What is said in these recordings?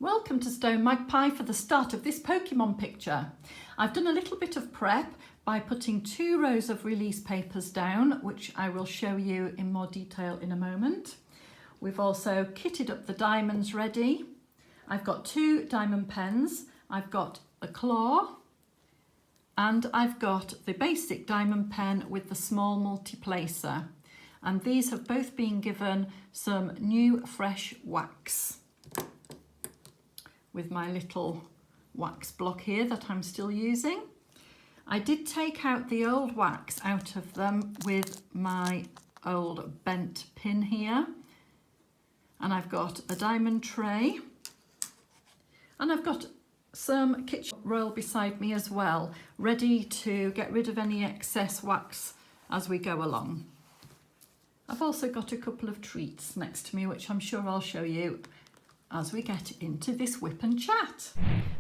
Welcome to StoneMagpie for the start of this Pokemon picture. I've done a little bit of prep by putting 2 rows of release papers down, which I will show you in more detail in a moment. We've also kitted up the diamonds ready. I've got 2 diamond pens, I've got a claw, and I've got the basic diamond pen with the small multi-placer. And these have both been given some new fresh wax with my little wax block here that I'm still using. I did take out the old wax out of them with my old bent pin here. And I've got a diamond tray. And I've got some kitchen roll beside me as well, ready to get rid of any excess wax as we go along. I've also got a couple of treats next to me, which I'm sure I'll show you as we get into this WIP and chat.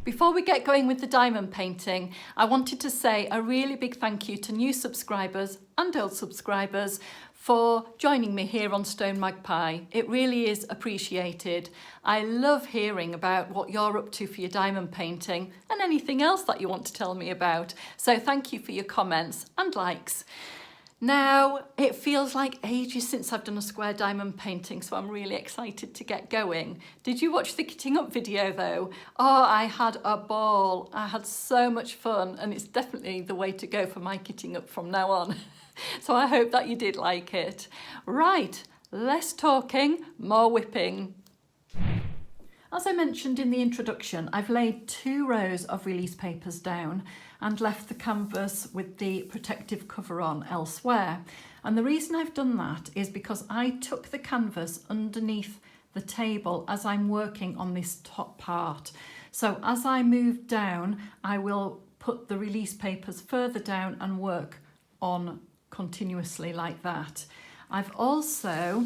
Before we get going with the diamond painting, I wanted to say a really big thank you to new subscribers and old subscribers for joining me here on StoneMagpie. It really is appreciated. I love hearing about what you're up to for your diamond painting and anything else that you want to tell me about. So thank you for your comments and likes. Now, it feels like ages since I've done a square diamond painting, so I'm really excited to get going. Did you watch the kitting up video though? Oh, I had a ball. I had so much fun, and it's definitely the way to go for my kitting up from now on. So I hope that you did like it. Right, less talking, more whipping. As I mentioned in the introduction, I've laid 2 rows of release papers down and left the canvas with the protective cover on elsewhere. And the reason I've done that is because I took the canvas underneath the table as I'm working on this top part. So as I move down, I will put the release papers further down and work on continuously like that. I've also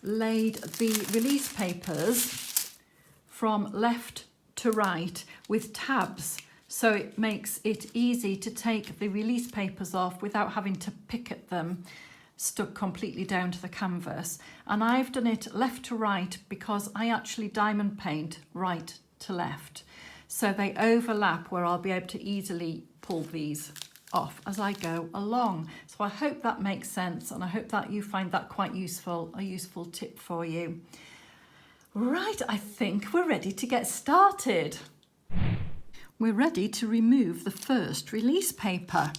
laid the release papers from left to right with tabs, so it makes it easy to take the release papers off without having to pick at them stuck completely down to the canvas. And I've done it left to right because I actually diamond paint right to left, so they overlap where I'll be able to easily pull these off as I go along. So I hope that makes sense, and I hope that you find that quite useful, a useful tip for you. Right, I think we're ready to get started. We're ready to remove the first release paper.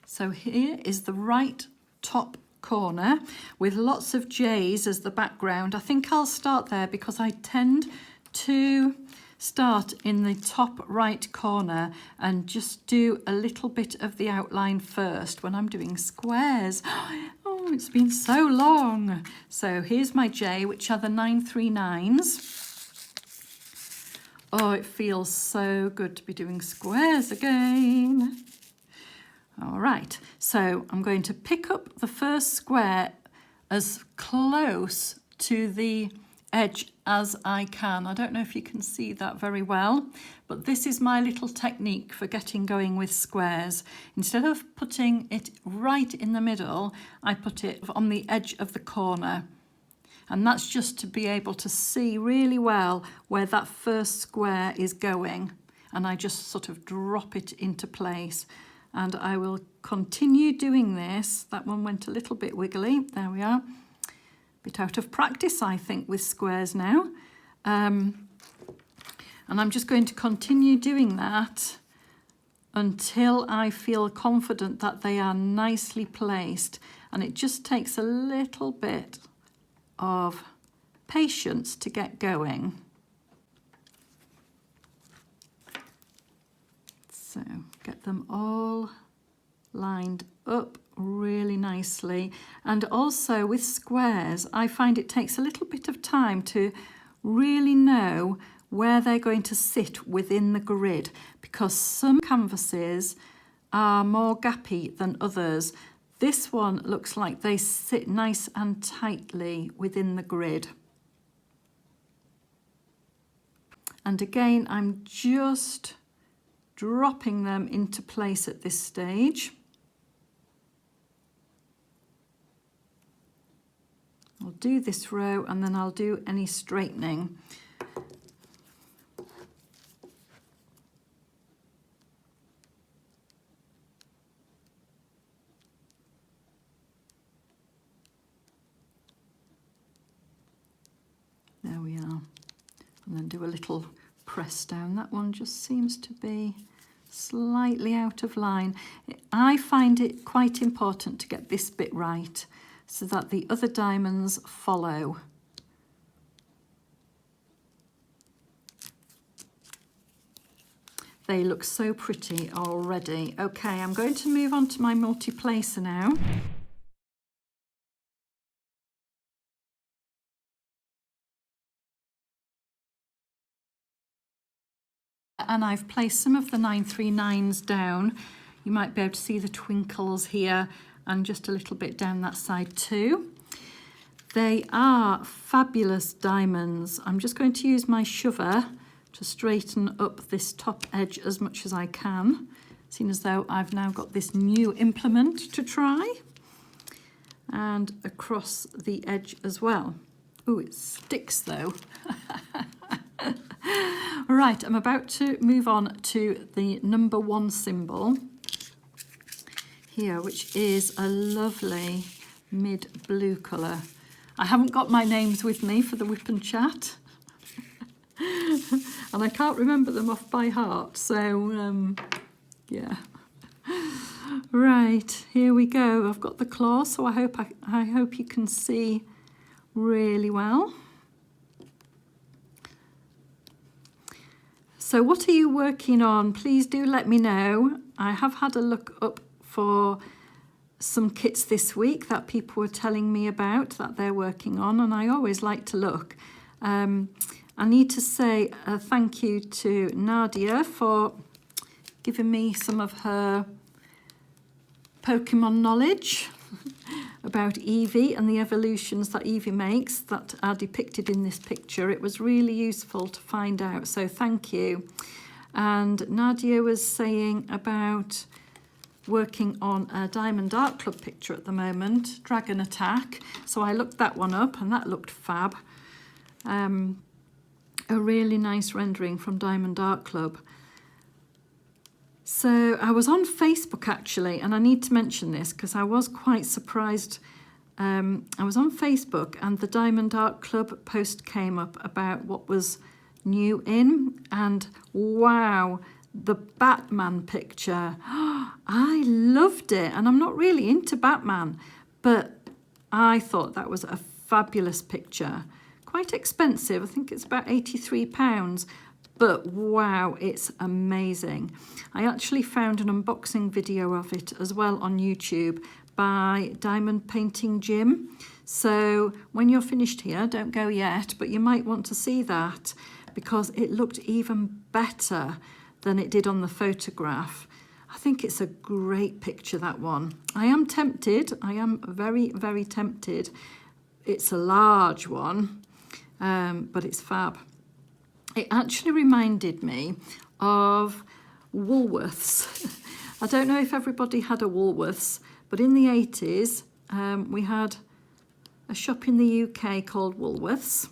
So here is the right top corner with lots of J's as the background. I think I'll start there because I tend to start in the top right corner and just do a little bit of the outline first when I'm doing squares. Oh, it's been so long. So here's my J, which are the 939s. Oh, it feels so good to be doing squares again. All right, so I'm going to pick up the first square as close to the edge as I can. I don't know if you can see that very well, but this is my little technique for getting going with squares. Instead of putting it right in the middle, I put it on the edge of the corner. And that's just to be able to see really well where that first square is going. And I just sort of drop it into place. And I will continue doing this. That one went a little bit wiggly. There we are. Bit out of practice, I think, with squares now. And I'm just going to continue doing that until I feel confident that they are nicely placed. And it just takes a little bit of patience to get going. So get them all lined up really nicely. And also with squares, I find it takes a little bit of time to really know where they're going to sit within the grid, because some canvases are more gappy than others. This one looks like they sit nice and tightly within the grid. And again, I'm just dropping them into place at this stage. I'll do this row and then I'll do any straightening. There we are. And then do a little press down. That one just seems to be slightly out of line. I find it quite important to get this bit right so that the other diamonds follow. They look so pretty already. Okay, I'm going to move on to my multi-placer now. And I've placed some of the 939s down. You might be able to see the twinkles here and just a little bit down that side too. They are fabulous diamonds. I'm just going to use my shover to straighten up this top edge as much as I can, seeing as though I've now got this new implement to try. And across the edge as well. Oh, it sticks though. Right, I'm about to move on to the number 1 symbol here, which is a lovely mid blue colour. I haven't got my names with me for the WIP and chat. And I can't remember them off by heart, so yeah. Right, here we go. I've got the claw, so I hope you can see really well. So what are you working on? Please do let me know. I have had a look up for some kits this week that people were telling me about that they're working on, and I always like to look. I need to say a thank you to Nadia for giving me some of her Pokemon knowledge about Eevee and the evolutions that Eevee makes that are depicted in this picture. It was really useful to find out, so thank you. And Nadia was saying about working on a Diamond Art Club picture at the moment, Dragon Attack. So I looked that one up and that looked fab. A really nice rendering from Diamond Art Club. So I was on Facebook actually, and I need to mention this because I was quite surprised. I was on Facebook and the Diamond Art Club post came up about what was new in, and wow, the Batman picture. I loved it, and I'm not really into Batman, but I thought that was a fabulous picture. Quite expensive, I think it's about £83. But wow, it's amazing. I actually found an unboxing video of it as well on YouTube by Diamond Painting Jim. So when you're finished here, don't go yet, but you might want to see that because it looked even better than it did on the photograph. I think it's a great picture, that one. I am tempted. I am very, very tempted. It's a large one, but it's fab. It actually reminded me of Woolworths. I don't know if everybody had a Woolworths, but in the 80s, we had a shop in the UK called Woolworths,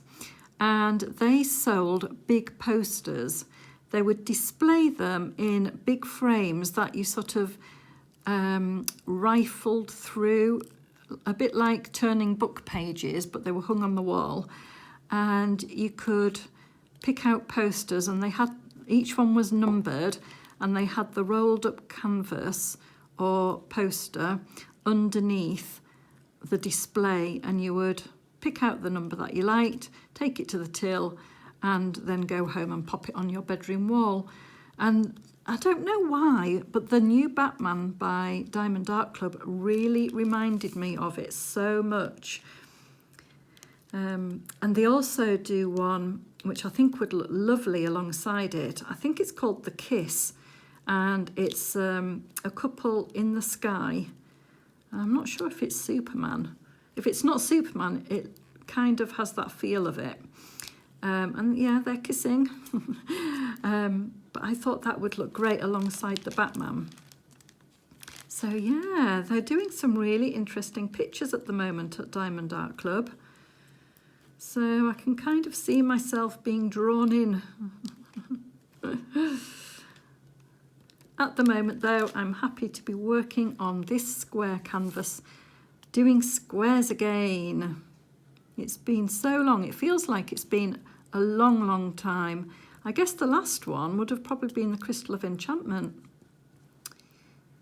and they sold big posters. They would display them in big frames that you sort of rifled through, a bit like turning book pages, but they were hung on the wall, and you could pick out posters, and they had, each one was numbered, and they had the rolled up canvas or poster underneath the display, and you would pick out the number that you liked, take it to the till, and then go home and pop it on your bedroom wall. And I don't know why, but the new Batman by Diamond Art Club really reminded me of it so much. And they also do one which I think would look lovely alongside it. I think it's called The Kiss, and it's a couple in the sky. I'm not sure if it's Superman. If it's not Superman, it kind of has that feel of it. And yeah, they're kissing. But I thought that would look great alongside the Batman. So yeah, they're doing some really interesting pictures at the moment at Diamond Art Club. So I can kind of see myself being drawn in. At the moment though, I'm happy to be working on this square canvas, doing squares again. It's been so long, it feels like it's been a long, long time. I guess the last one would have probably been the Crystal of Enchantment.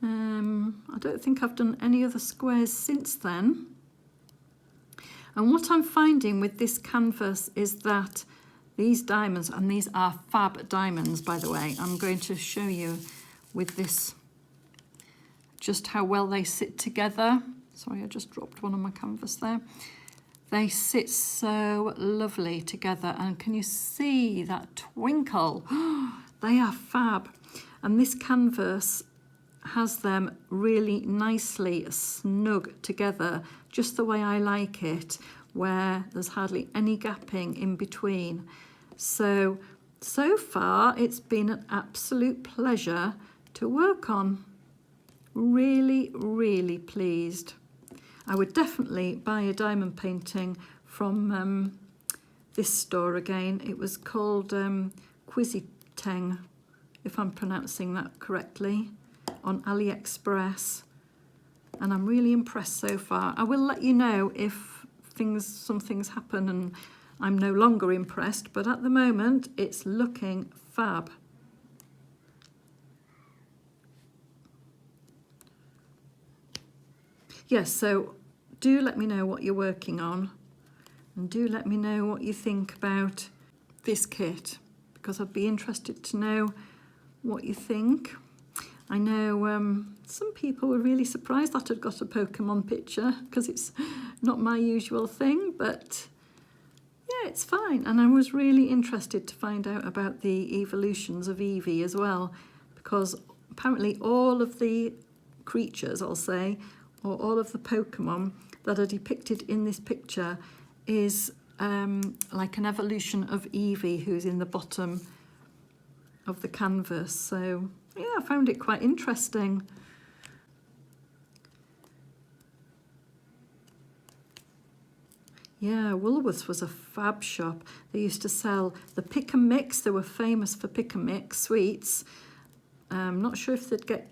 I don't think I've done any other squares since then. And what I'm finding with this canvas is that these diamonds, and these are fab diamonds by the way, I'm going to show you with this just how well they sit together. Sorry, I just dropped one on my canvas there. They sit so lovely together, and can you see that twinkle? They are fab. And this canvas has them really nicely snug together, just the way I like it, where there's hardly any gapping in between. So far it's been an absolute pleasure to work on. Really, really pleased. I would definitely buy a diamond painting from this store again. It was called Qiziteng, if I'm pronouncing that correctly, on AliExpress. And I'm really impressed so far. I will let you know if some things happen and I'm no longer impressed, but at the moment it's looking fab. Yes, so do let me know what you're working on, and do let me know what you think about this kit, because I'd be interested to know what you think. I know some people were really surprised that I'd got a Pokemon picture, because it's not my usual thing, but yeah, it's fine. And I was really interested to find out about the evolutions of Eevee as well, because apparently all of the creatures, I'll say, or all of the Pokemon that are depicted in this picture is like an evolution of Eevee, who's in the bottom of the canvas. So yeah, I found it quite interesting. Yeah, Woolworths was a fab shop. They used to sell the pick and mix. They were famous for pick and mix sweets. I'm not sure if they'd get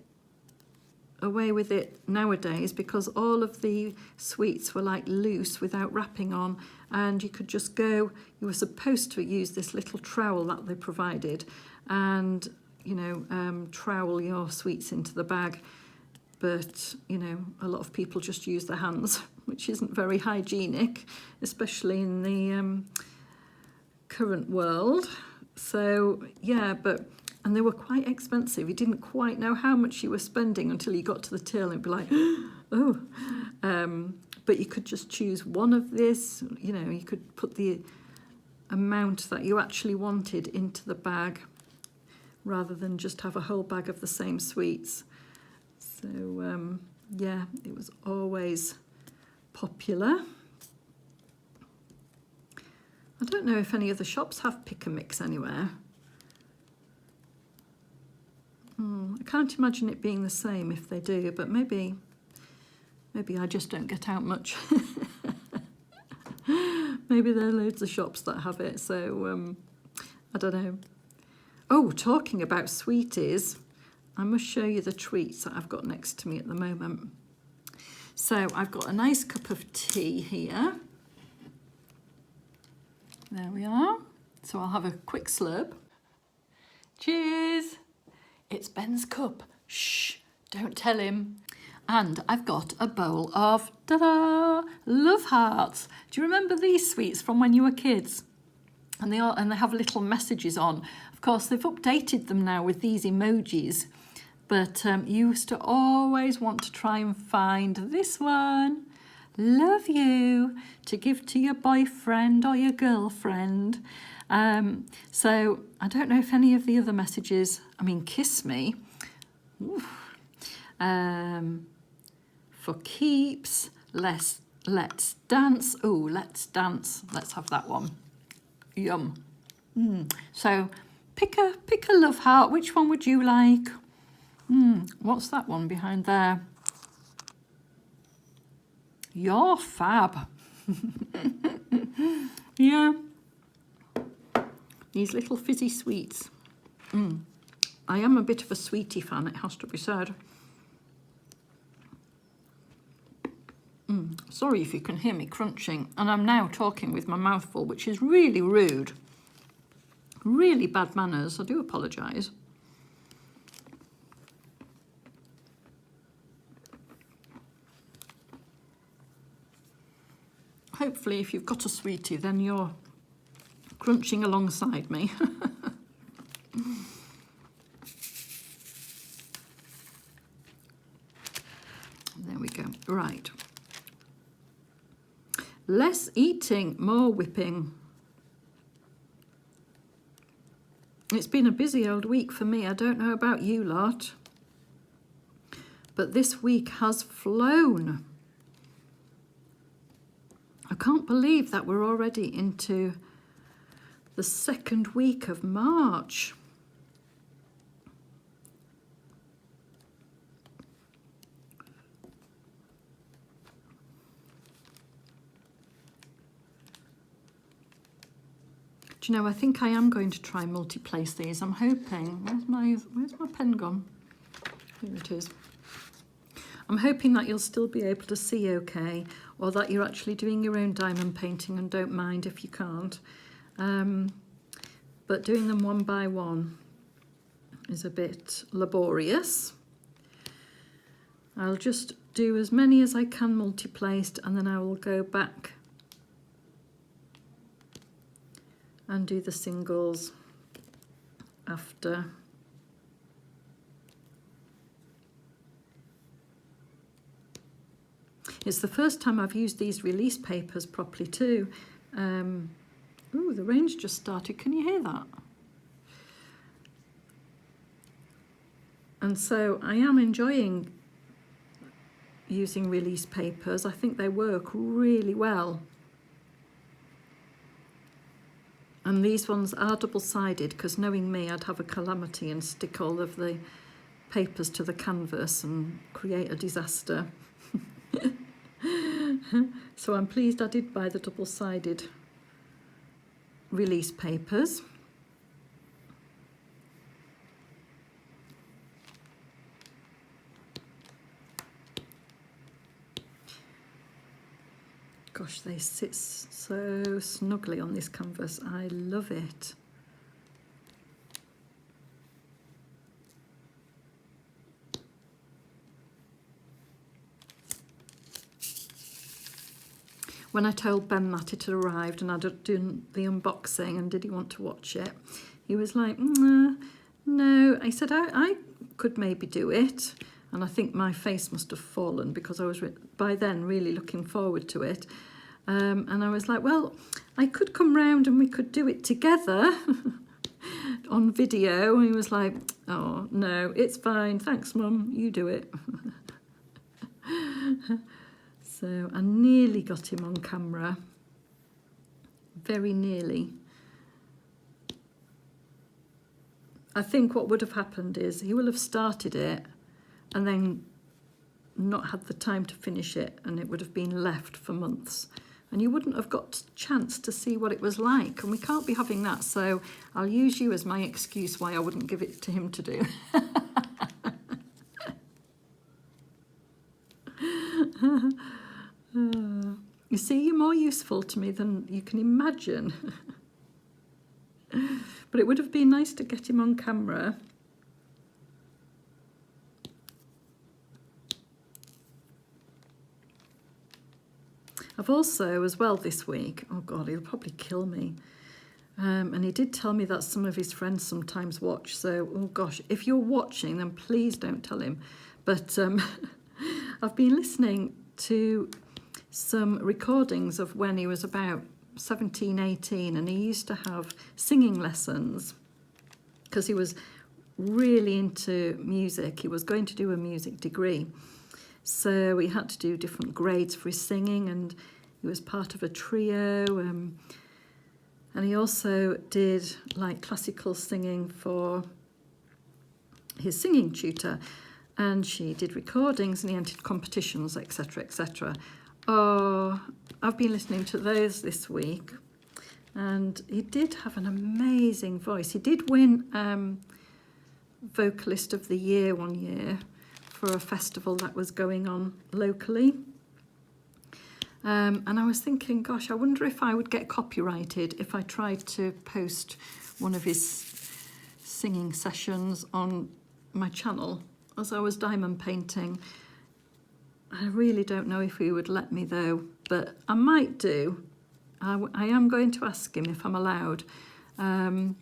away with it nowadays, because all of the sweets were like loose without wrapping on, and you could just go, you were supposed to use this little trowel that they provided and, you know, trowel your sweets into the bag. But, you know, a lot of people just use their hands, which isn't very hygienic, especially in the current world. So yeah, and they were quite expensive. You didn't quite know how much you were spending until you got to the till, and it'd be like, oh. But you could just choose one of this, you know, you could put the amount that you actually wanted into the bag, rather than just have a whole bag of the same sweets. So yeah, it was always popular. I don't know if any of the shops have pick and mix anywhere. I can't imagine it being the same if they do, but maybe I just don't get out much. Maybe there are loads of shops that have it, so I don't know. Oh, talking about sweeties, I must show you the treats that I've got next to me at the moment. So I've got a nice cup of tea here. There we are. So I'll have a quick slurp. Cheers! It's Ben's cup. Shh, don't tell him. And I've got a bowl of, ta-da, love hearts. Do you remember these sweets from when you were kids? And they have little messages on. Of course, they've updated them now with these emojis. But you used to always want to try and find this one. Love you, to give to your boyfriend or your girlfriend. So I don't know if any of the other messages, I mean, kiss me. For keeps, let's dance. Oh, let's dance. Let's have that one. Yum. So pick a love heart. Which one would you like? What's that one behind there? You're fab. Yeah, these little fizzy sweets. I am a bit of a sweetie fan, it has to be said. Sorry if you can hear me crunching, and I'm now talking with my mouth full, which is really rude. Really bad manners, I do apologise. Hopefully if you've got a sweetie, then you're crunching alongside me. There we go. Right. Less eating, more whipping. It's been a busy old week for me. I don't know about you lot, but this week has flown. I can't believe that we're already into the second week of March. Do you know, I think I am going to try multi-place these. I'm hoping, where's my pen gone? Here it is. I'm hoping that you'll still be able to see okay, or that you're actually doing your own diamond painting and don't mind if you can't. But doing them one by one is a bit laborious. I'll just do as many as I can multi-placed, and then I will go back and do the singles after. It's the first time I've used these release papers properly too. Ooh, the rain's just started. Can you hear that? And so I am enjoying using release papers. I think they work really well. And these ones are double-sided, because knowing me, I'd have a calamity and stick all of the papers to the canvas and create a disaster. So I'm pleased I did buy the double-sided release papers. Gosh, they sit so snugly on this canvas. I love it. When I told Ben that it had arrived and I'd done the unboxing and did he want to watch it, he was like, no. I said, I could maybe do it. And I think my face must have fallen, because I was by then really looking forward to it. And I was like, well, I could come round and we could do it together on video. And he was like, oh, no, it's fine. Thanks, Mum. You do it. So I nearly got him on camera. Very nearly. I think what would have happened is he will have started it and then not had the time to finish it, and it would have been left for months. And you wouldn't have got a chance to see what it was like, and we can't be having that, so I'll use you as my excuse why I wouldn't give it to him to do. You see, you're more useful to me than you can imagine. But it would have been nice to get him on camera. I've also, as well this week, oh God, he'll probably kill me. And he did tell me that some of his friends sometimes watch. So, oh gosh, if you're watching, then please don't tell him. But I've been listening to some recordings of when he was about 17, 18, and he used to have singing lessons because he was really into music. He was going to do a music degree. So he had to do different grades for his singing, and he was part of a trio. And he also did like classical singing for his singing tutor. And she did recordings and he entered competitions, etc., etc. Oh, I've been listening to those this week. And he did have an amazing voice. He did win Vocalist of the Year one year for a festival that was going on locally. And I was thinking, gosh, I wonder if I would get copyrighted if I tried to post one of his singing sessions on my channel as I was diamond painting. I really don't know if he would let me though, but I might do. I am going to ask him if I'm allowed, and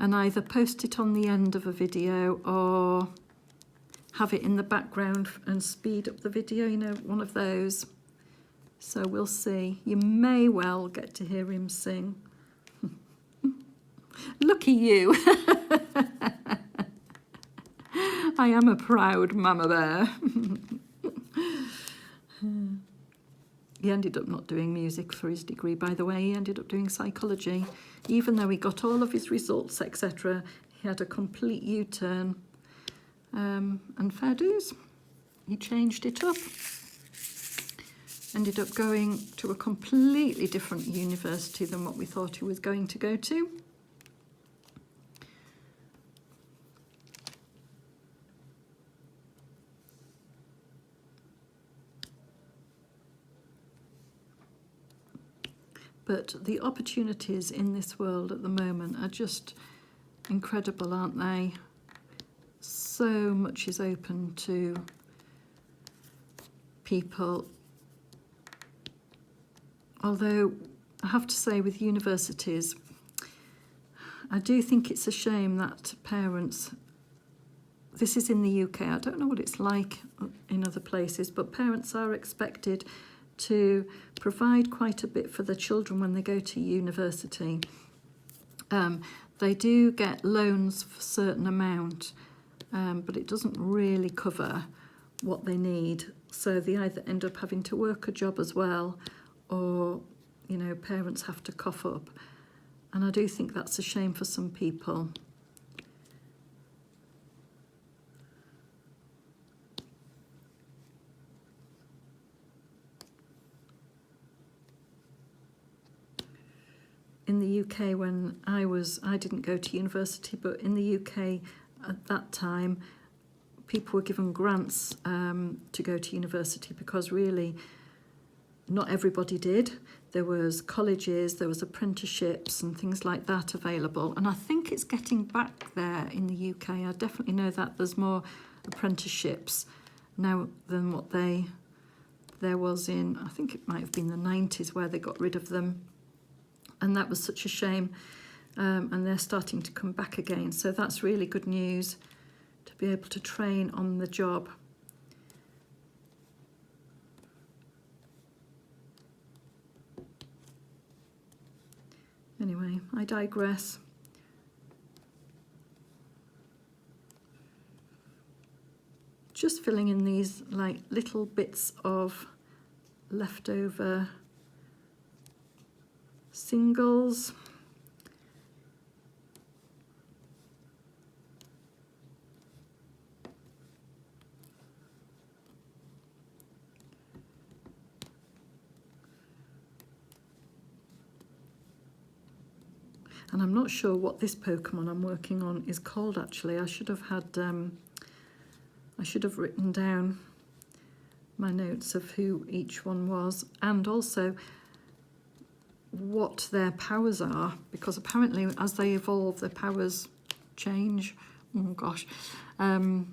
either post it on the end of a video or have it in the background and speed up the video, you know, one of those. So we'll see. You may well get to hear him sing. Lucky you. I am a proud mama bear. He ended up not doing music for his degree, by the way. He ended up doing psychology. Even though he got all of his results, etc., he had a complete U-turn. And fair dues. He changed it up. Ended up going to a completely different university than what we thought he was going to go to. But the opportunities in this world at the moment are just incredible, aren't they? So much is open to people. Although I have to say with universities, I do think it's a shame that parents, this is in the UK, I don't know what it's like in other places, but parents are expected to provide quite a bit for their children when they go to university. They do get loans for a certain amount, but it doesn't really cover what they need. So they either end up having to work a job as well, or, you know, parents have to cough up. And I do think that's a shame for some people. In the UK, when I didn't go to university, but in the UK at that time, people were given grants to go to university because really not everybody did. There was colleges, there was apprenticeships and things like that available. And I think it's getting back there in the UK. I definitely know that there's more apprenticeships now than what there was in, I think it might have been the 90s where they got rid of them. And that was such a shame. And they're starting to come back again. So that's really good news, to be able to train on the job. Anyway, I digress. Just filling in these like little bits of leftover singles. And I'm not sure what this Pokemon I'm working on is called actually. I should have had, I should have written down my notes of who each one was, and also what their powers are, because apparently as they evolve their powers change. Oh gosh. And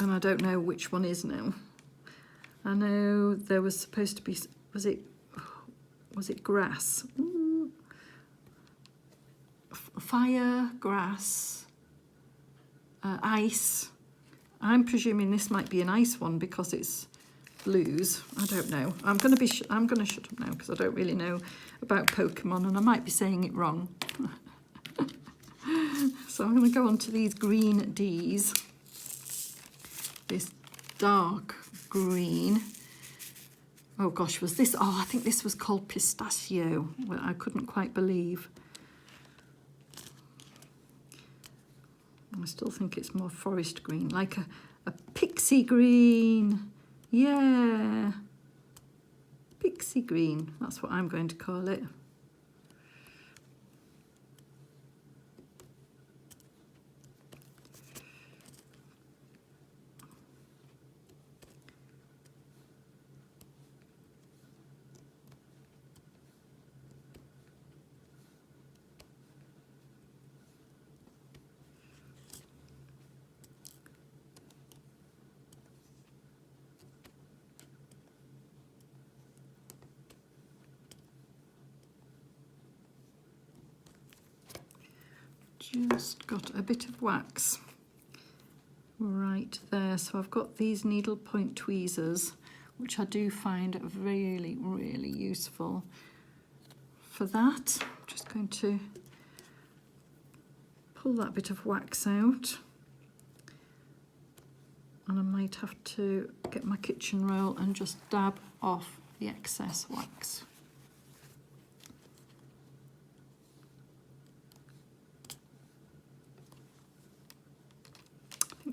I don't know which one is now. I know there was supposed to be, was it grass? Ooh. Fire, grass, ice. I'm presuming this might be an ice one because it's blues. I don't know. I'm going to shut up now because I don't really know about Pokemon and I might be saying it wrong. So I'm going to go on to these green Ds. This dark green. Oh gosh, was this? Oh, I think this was called pistachio. Well, I couldn't quite believe. I still think it's more forest green, like a pixie green. Yeah. pixie green, that's what I'm going to call it. Just got a bit of wax right there, so I've got these needlepoint tweezers, which I do find really, really useful for that. I'm just going to pull that bit of wax out, and I might have to get my kitchen roll and just dab off the excess wax.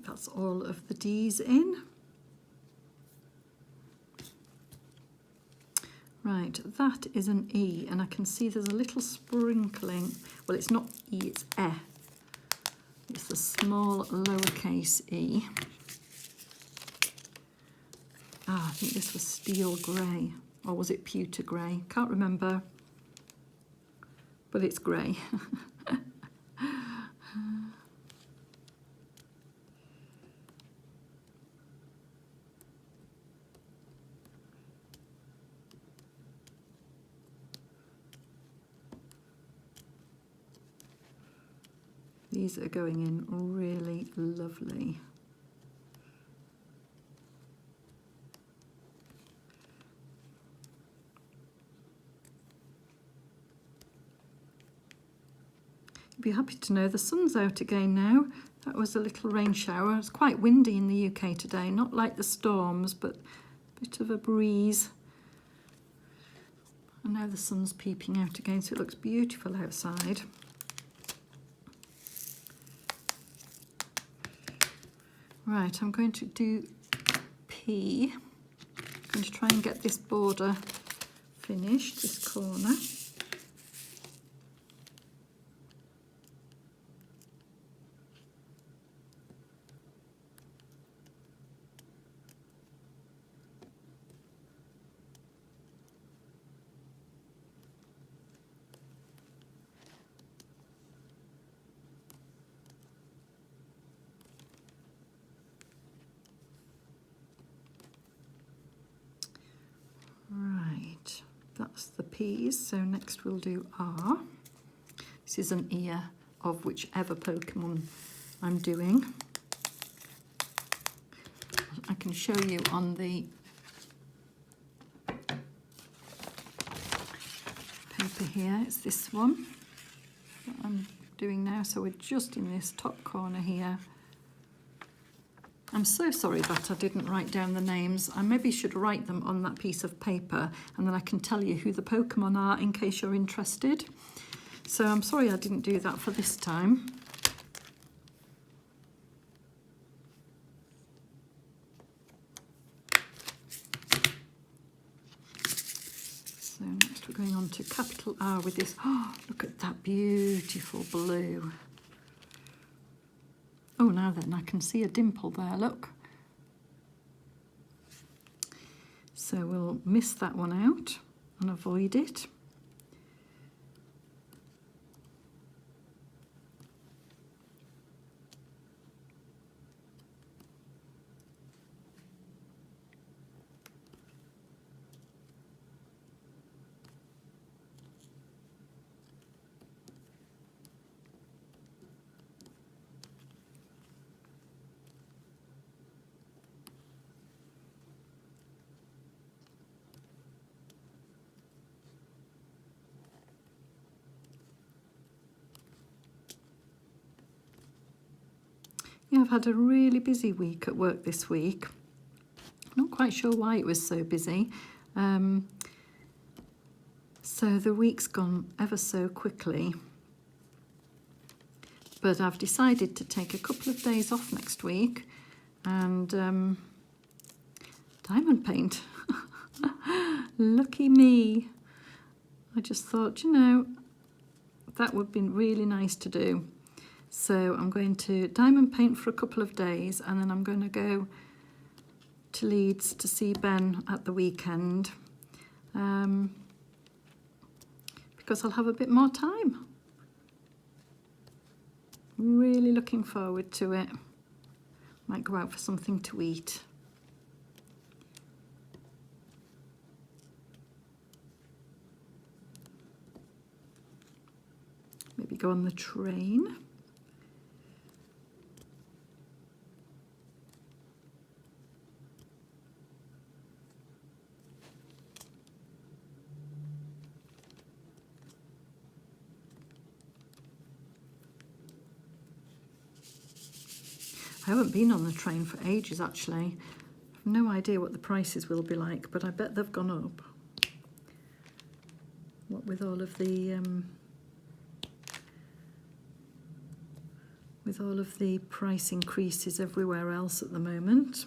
That's all of the D's in. Right, that is an E, and I can see there's a little sprinkling. Well, it's not E, it's E. It's the small lowercase e. Ah, I think this was steel grey, or was it pewter grey? Can't remember, but it's grey. These are going in really lovely. You'd be happy to know the sun's out again now. That was a little rain shower. It's quite windy in the UK today, not like the storms, but a bit of a breeze. And now the sun's peeping out again, so it looks beautiful outside. Right, I'm going to do P. I'm going to try and get this border finished, this corner. That's the P's, so next we'll do R. This is an ear of whichever Pokemon I'm doing. I can show you on the paper here. It's this one that I'm doing now, so we're just in this top corner here. I'm so sorry that I didn't write down the names. I maybe should write them on that piece of paper, and then I can tell you who the Pokemon are in case you're interested. So I'm sorry I didn't do that for this time. So next we're going on to capital R with this. Oh, look at that beautiful blue. Oh, now then, I can see a dimple there, look. So we'll miss that one out and avoid it. Yeah, I've had a really busy week at work this week. Not quite sure why it was so busy. So the week's gone ever so quickly. But I've decided to take a couple of days off next week and diamond paint. Lucky me. I just thought, you know, that would be really nice to do. So I'm going to diamond paint for a couple of days, and then I'm going to go to Leeds to see Ben at the weekend, because I'll have a bit more time. Really looking forward to it. Might go out for something to eat. Maybe go on the train. I haven't been on the train for ages actually. I've no idea what the prices will be like, but I bet they've gone up. What with all of the price increases everywhere else at the moment.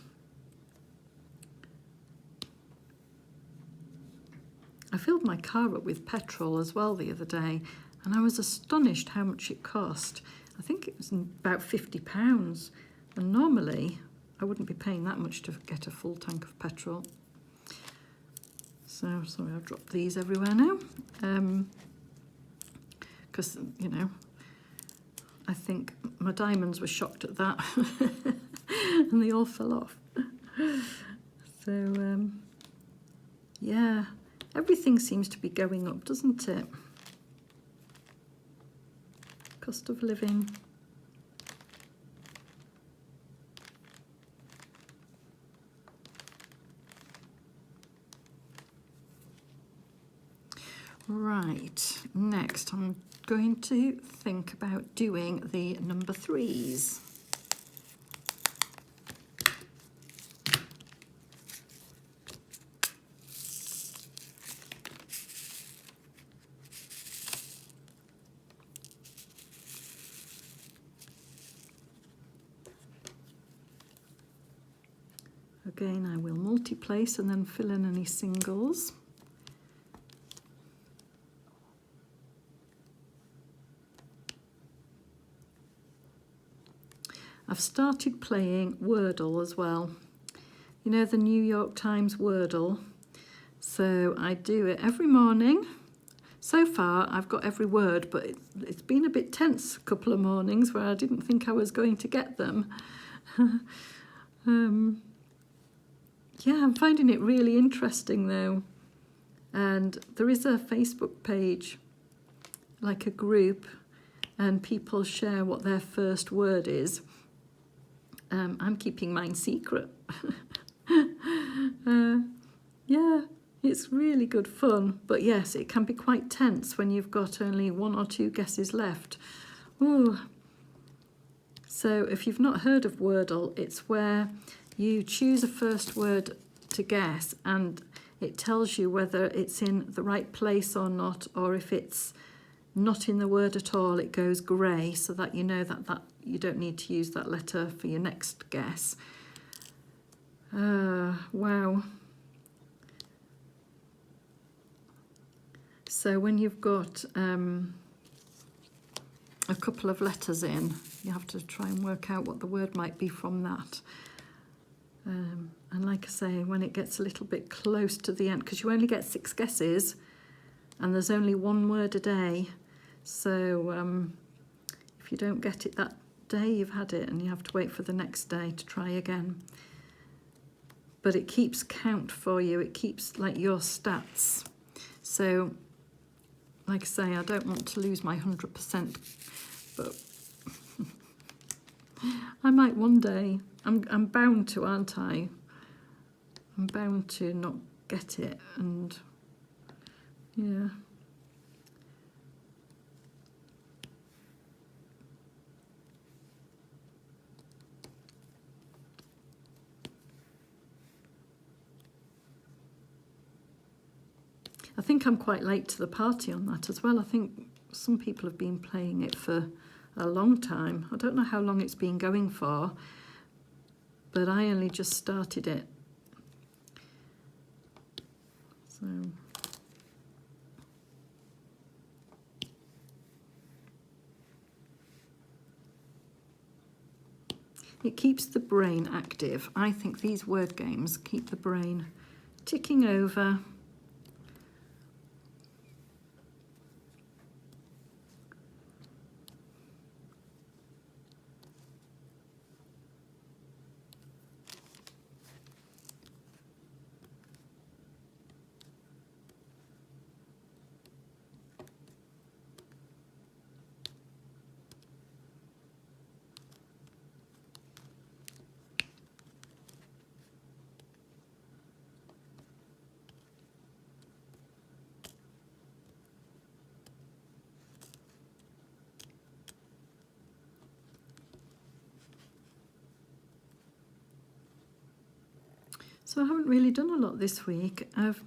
I filled my car up with petrol as well the other day, and I was astonished how much it cost. I think it was about £50. And normally, I wouldn't be paying that much to get a full tank of petrol. So, sorry, I've dropped these everywhere now. Because, you know, I think my diamonds were shocked at that. And they all fell off. So, yeah, everything seems to be going up, doesn't it? Cost of living. Right, next I'm going to think about doing the number 3s. Again, I will multi-place and then fill in any singles. I've started playing Wordle as well. You know, the New York Times Wordle. So I do it every morning. So far, I've got every word, but it's been a bit tense a couple of mornings where I didn't think I was going to get them. Yeah, I'm finding it really interesting though. And there is a Facebook page, like a group, and people share what their first word is. I'm keeping mine secret. Yeah, it's really good fun. But yes, it can be quite tense when you've got only 1 or 2 guesses left. Ooh. So if you've not heard of Wordle, it's where you choose a first word to guess and it tells you whether it's in the right place or not, or if it's not in the word at all, it goes grey, so that you know that you don't need to use that letter for your next guess. Wow. So when you've got a couple of letters in, you have to try and work out what the word might be from that. And like I say, when it gets a little bit close to the end, because you only get 6 guesses and there's only 1 word a day, so if you don't get it that day, you've had it and you have to wait for the next day to try again. But it keeps count for you, it keeps like your stats. So like I say, I don't want to lose my 100%, but I might one day. I'm bound to, aren't I? I'm bound to not get it, and yeah. I think I'm quite late to the party on that as well. I think some people have been playing it for a long time. I don't know how long it's been going for, but I only just started it. So it keeps the brain active. I think these word games keep the brain ticking over. So I haven't really done a lot this week. I've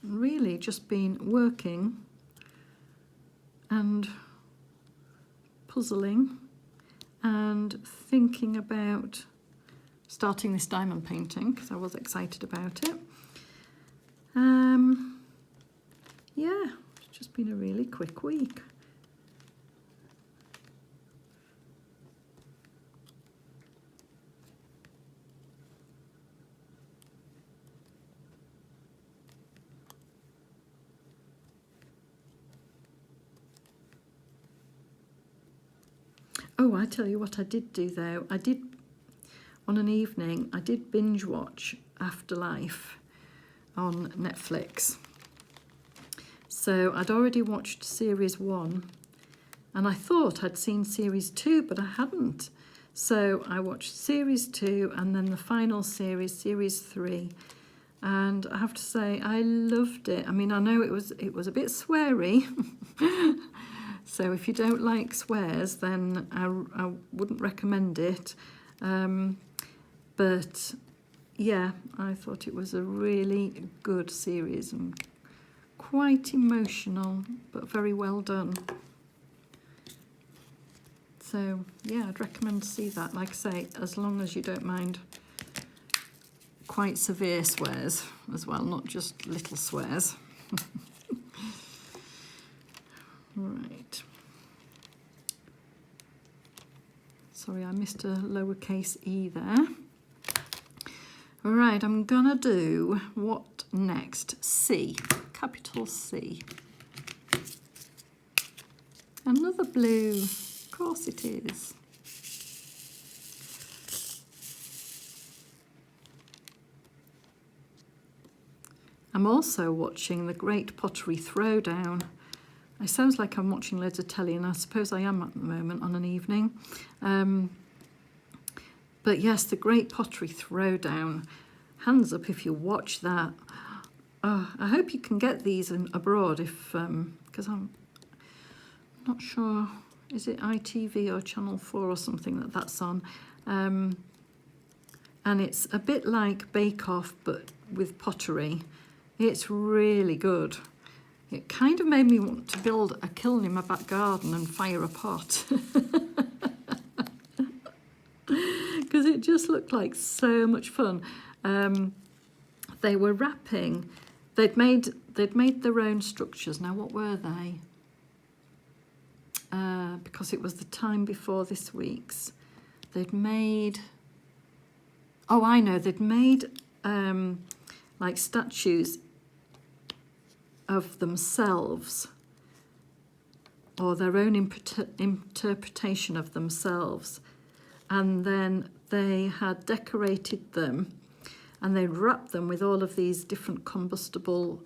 really just been working and puzzling and thinking about starting this diamond painting because I was excited about it. Yeah, it's just been a really quick week. Oh, I tell you what I did do though. I did, on an evening, I did binge watch Afterlife on Netflix. So I'd already watched series 1 and I thought I'd seen series 2, but I hadn't. So I watched series 2 and then the final series, series 3. And I have to say, I loved it. I mean, I know it was a bit sweary. So if you don't like swears, then I wouldn't recommend it. But yeah, I thought it was a really good series and quite emotional, but very well done. So yeah, I'd recommend to see that. Like I say, as long as you don't mind quite severe swears as well, not just little swears. Right. Sorry, I missed a lowercase e there. All right, I'm gonna do what next? C, capital C. Another blue, of course it is. I'm also watching the Great Pottery Throwdown. It sounds like I'm watching loads of telly, and I suppose I am at the moment on an evening. But yes, the Great Pottery Throwdown. Hands up if you watch that. Oh, I hope you can get these abroad, if because I'm not sure. Is it ITV or Channel 4 or something that's on? And it's a bit like Bake Off, but with pottery. It's really good. It kind of made me want to build a kiln in my back garden and fire a pot. Because it just looked like so much fun. They were wrapping, they'd made their own structures. Now what were they? Because it was the time before this week's. They'd made, oh I know, they'd made like statues of themselves, or their own interpretation of themselves, and then they had decorated them and they wrapped them with all of these different combustible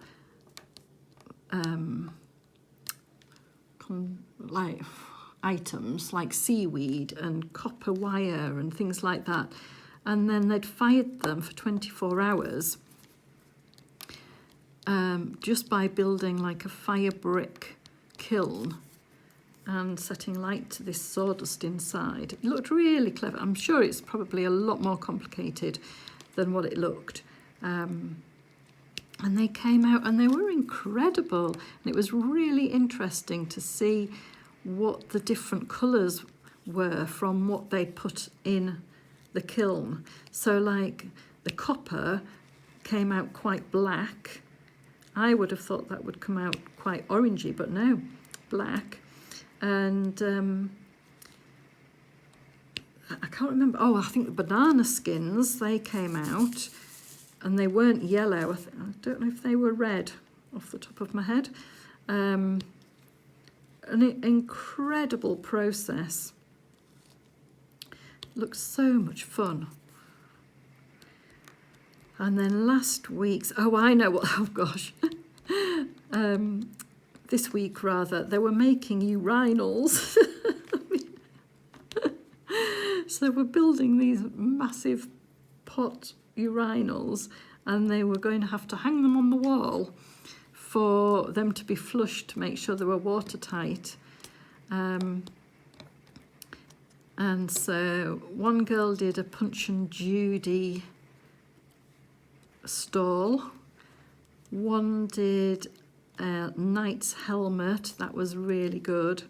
like items like seaweed and copper wire and things like that, and then they'd fired them for 24 hours just by building like a fire brick kiln and setting light to this sawdust inside. It looked really clever. I'm sure it's probably a lot more complicated than what it looked. And they came out and they were incredible. And it was really interesting to see what the different colours were from what they put in the kiln. So like the copper came out quite black, I would have thought that would come out quite orangey, but no, black. And I can't remember. Oh, I think the banana skins, they came out and they weren't yellow. I don't know if they were red off the top of my head. An incredible process. Looks so much fun. And then last week's, oh, I know what, oh gosh. This week rather, they were making urinals. So we're building these massive pot urinals, and they were going to have to hang them on the wall for them to be flushed to make sure they were watertight. And so one girl did a Punch and Judy stall, one did a knight's helmet, that was really good.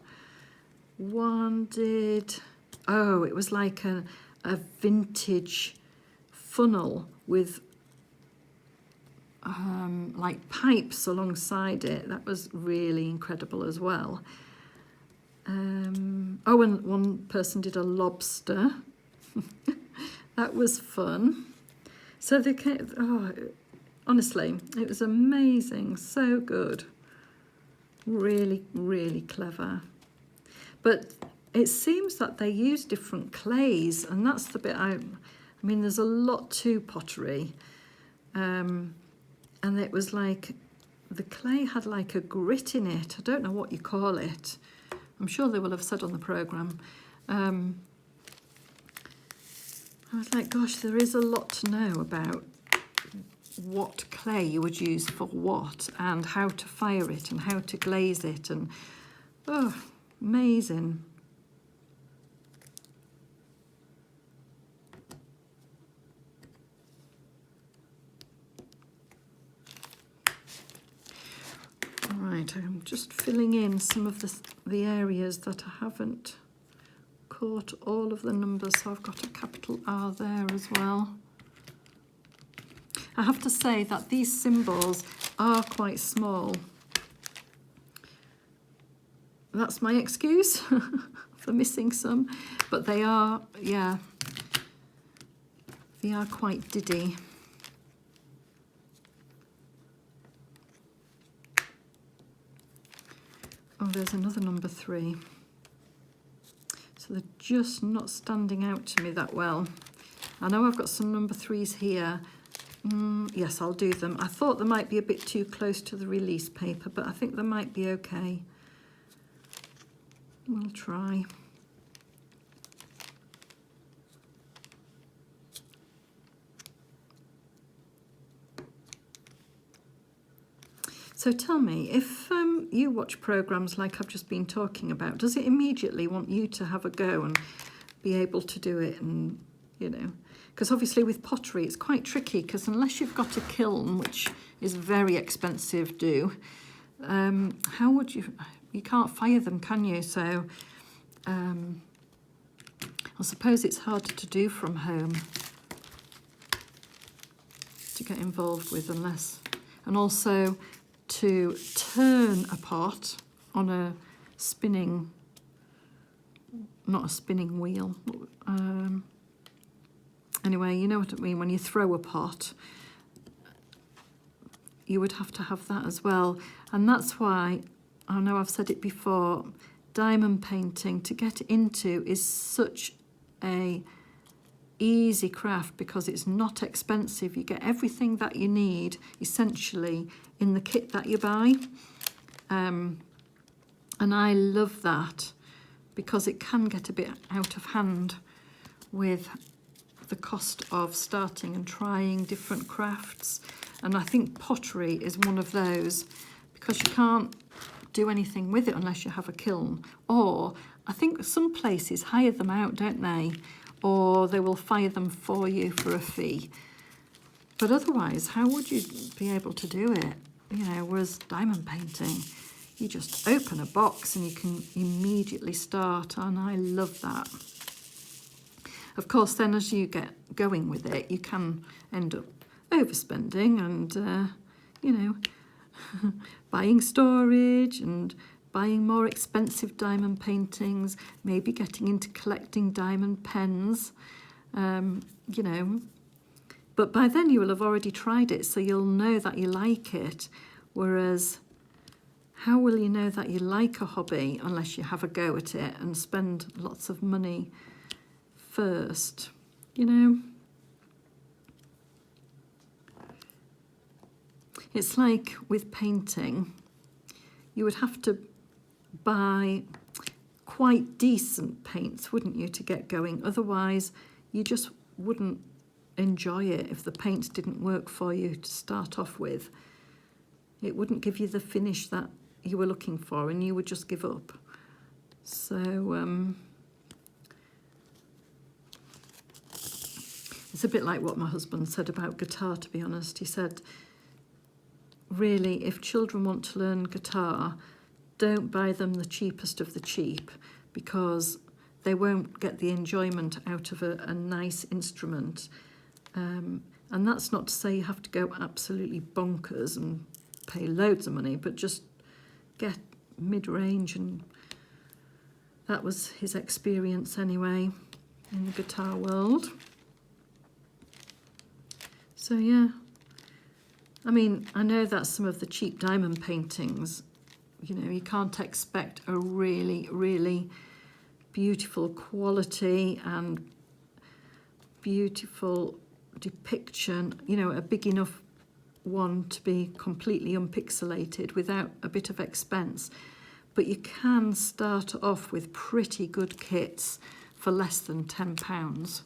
One did, oh, it was like a vintage funnel with like pipes alongside it. That was really incredible as well. Oh, and one person did a lobster. That was fun. So they came, oh, honestly, it was amazing, so good. Really, really clever. But it seems that they use different clays, and that's the bit I mean, there's a lot to pottery. And it was like, the clay had like a grit in it. I don't know what you call it. I'm sure they will have said on the programme. I was like, gosh, there is a lot to know about what clay you would use for what, and how to fire it, and how to glaze it, and oh, amazing. Right, I'm just filling in some of the areas that I haven't caught all of the numbers, so I've got a capital R there as well. I have to say that these symbols are quite small. That's my excuse for missing some, but they are, yeah, they are quite diddy. Oh, there's another number 3. So they're just not standing out to me that well. I know I've got some number 3s here. Yes, I'll do them. I thought they might be a bit too close to the release paper, but I think they might be okay. We'll try. So tell me, if you watch programmes like I've just been talking about, does it immediately want you to have a go and be able to do it? And, you know, because obviously with pottery it's quite tricky, because unless you've got a kiln, which is very expensive, how would you can't fire them, can you? So I suppose it's harder to do from home, to get involved with, unless, and also to turn a pot on a spinning, not a spinning wheel. Anyway, you know what I mean, when you throw a pot, you would have to have that as well. And that's why, I know I've said it before, diamond painting, to get into, is such a easy craft, because it's not expensive. You get everything that you need essentially in the kit that you buy, and I love that, because it can get a bit out of hand with the cost of starting and trying different crafts. And I think pottery is one of those, because you can't do anything with it unless you have a kiln, or I think some places hire them out, don't they? Or they will fire them for you for a fee. But otherwise, how would you be able to do it? You know, whereas diamond painting, you just open a box and you can immediately start, and I love that. Of course, then as you get going with it, you can end up overspending and, you know, buying storage and buying more expensive diamond paintings, maybe getting into collecting diamond pens, you know. But by then you will have already tried it, so you'll know that you like it. Whereas, how will you know that you like a hobby unless you have a go at it and spend lots of money first, you know? It's like with painting, you would have to buy quite decent paints, wouldn't you, to get going? Otherwise, you just wouldn't enjoy it if the paints didn't work for you to start off with. It wouldn't give you the finish that you were looking for, and you would just give up. So it's a bit like what my husband said about guitar, to be honest. He said, really, if children want to learn guitar, don't buy them the cheapest of the cheap, because they won't get the enjoyment out of a nice instrument. And that's not to say you have to go absolutely bonkers and pay loads of money, but just get mid-range. And that was his experience anyway in the guitar world. So yeah, I mean, I know that some of the cheap diamond paintings, you know, you can't expect a really, really beautiful quality and beautiful depiction, you know, a big enough one to be completely unpixelated without a bit of expense. But you can start off with pretty good kits for less than £10.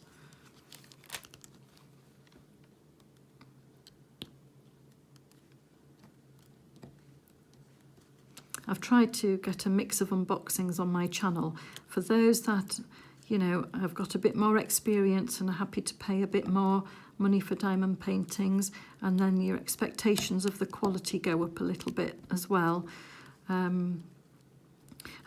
I've tried to get a mix of unboxings on my channel for those that, you know, have got a bit more experience and are happy to pay a bit more money for diamond paintings, and then your expectations of the quality go up a little bit as well. And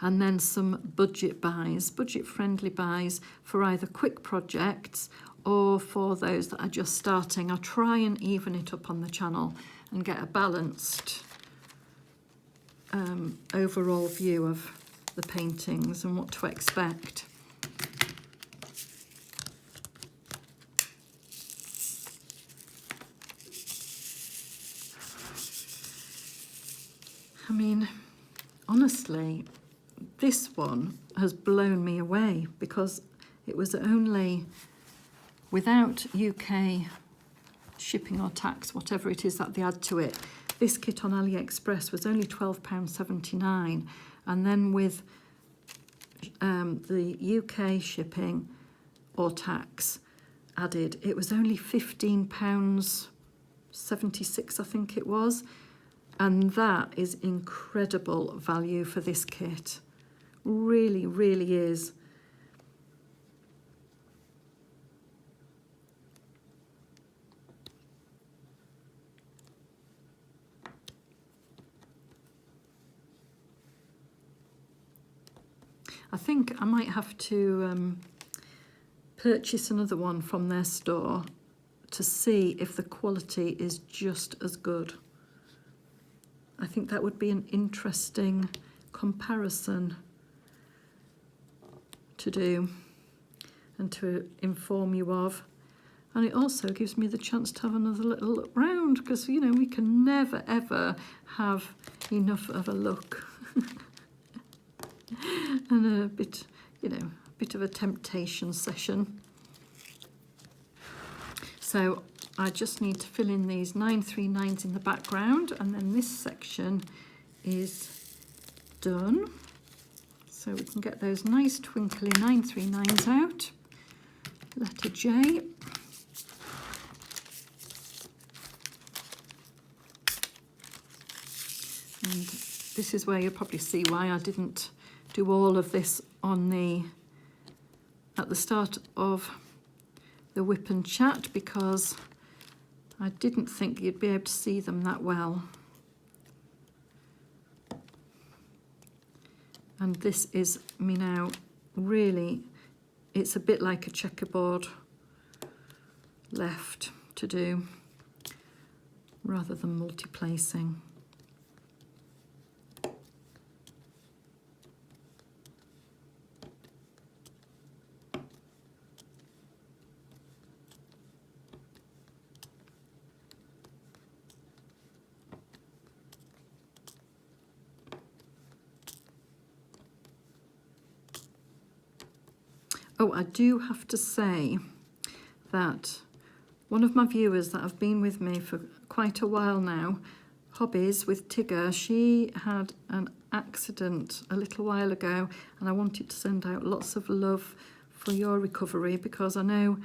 then some budget buys, budget-friendly buys for either quick projects or for those that are just starting. I try and even it up on the channel and get a balanced overall view of the paintings and what to expect. I mean, honestly, this one has blown me away because it was only, without UK shipping or tax, whatever it is that they add to it, this kit on AliExpress was only £12.79, and then with the UK shipping or tax added, it was only £15.76, I think it was. And that is incredible value for this kit. Really, really is. I think I might have to purchase another one from their store to see if the quality is just as good. I think that would be an interesting comparison to do and to inform you of. And it also gives me the chance to have another little look round, because, you know, we can never, ever have enough of a look. And a bit, you know, a bit of a temptation session. So I just need to fill in these 939s in the background, and then this section is done. So we can get those nice twinkly 939s out. Letter J. And this is where you'll probably see why I didn't do all of this on at the start of the WIP and chat, because I didn't think you'd be able to see them that well. And this is me now, really, it's a bit like a checkerboard left to do rather than multi-placing. Oh, I do have to say that one of my viewers that have been with me for quite a while now, Hobbies with Tigger, she had an accident a little while ago, and I wanted to send out lots of love for your recovery, because I know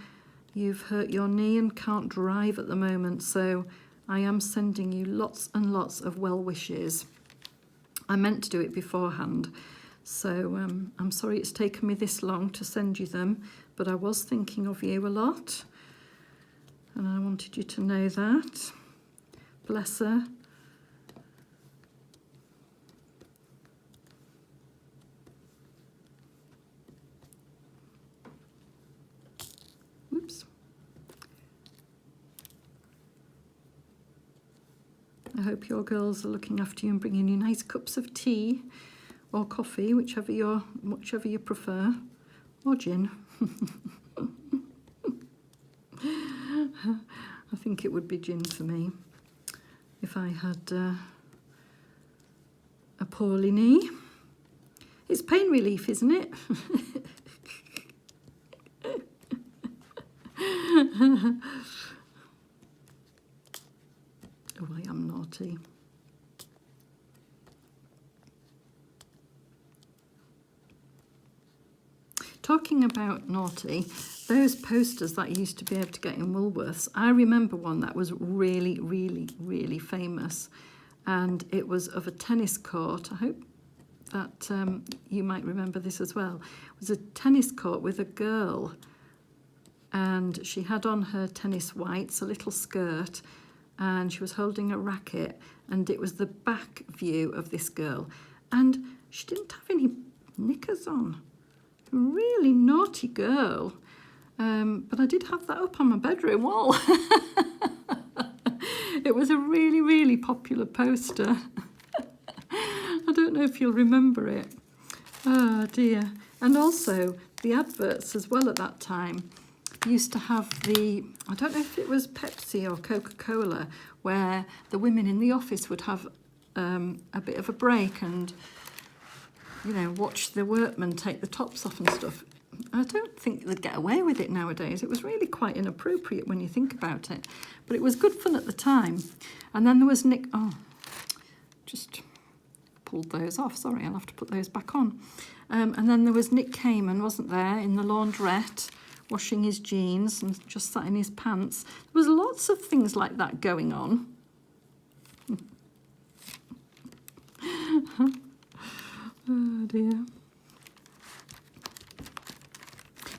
you've hurt your knee and can't drive at the moment, so I am sending you lots and lots of well wishes. I meant to do it beforehand, so I'm sorry it's taken me this long to send you them, but I was thinking of you a lot, and I wanted you to know that. Bless her. Whoops. I hope your girls are looking after you and bringing you nice cups of tea or coffee, whichever you prefer, or gin. I think it would be gin for me if I had a poorly knee. It's pain relief, isn't it? Oh, I am naughty. Talking about naughty, those posters that you used to be able to get in Woolworths, I remember one that was really, really, really famous, and it was of a tennis court. I hope that you might remember this as well. It was a tennis court with a girl, and she had on her tennis whites, a little skirt, and she was holding a racket, and it was the back view of this girl, and she didn't have any knickers on. Really naughty girl. But I did have that up on my bedroom wall. It was a really, really popular poster. I don't know if you'll remember it. Oh dear. And also the adverts as well at that time used to have I don't know if it was Pepsi or Coca-Cola, where the women in the office would have a bit of a break and, you know, watch the workmen take the tops off and stuff. I don't think they'd get away with it nowadays. It was really quite inappropriate when you think about it. But it was good fun at the time. And then there was Nick... Oh, just pulled those off. Sorry, I'll have to put those back on. And then there was Nick Kamen, wasn't there, in the laundrette, washing his jeans and just sat in his pants. There was lots of things like that going on. Oh dear.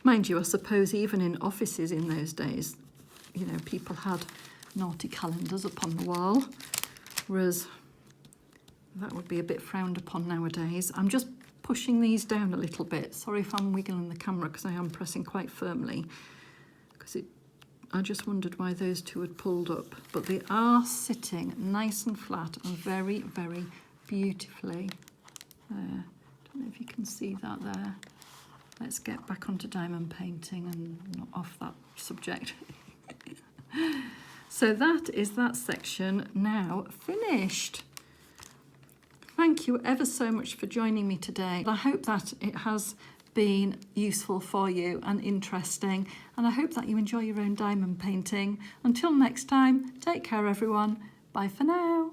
Mind you, I suppose even in offices in those days, you know, people had naughty calendars up on the wall, whereas that would be a bit frowned upon nowadays. I'm just pushing these down a little bit. Sorry if I'm wiggling the camera, because I am pressing quite firmly, because I just wondered why those two had pulled up. But they are sitting nice and flat and very, very beautifully. There. Don't know if you can see that there. Let's get back onto diamond painting and not off that subject. So that is that section now finished. Thank you ever so much for joining me today. I hope that it has been useful for you and interesting, and I hope that you enjoy your own diamond painting. Until next time, take care everyone. Bye for now.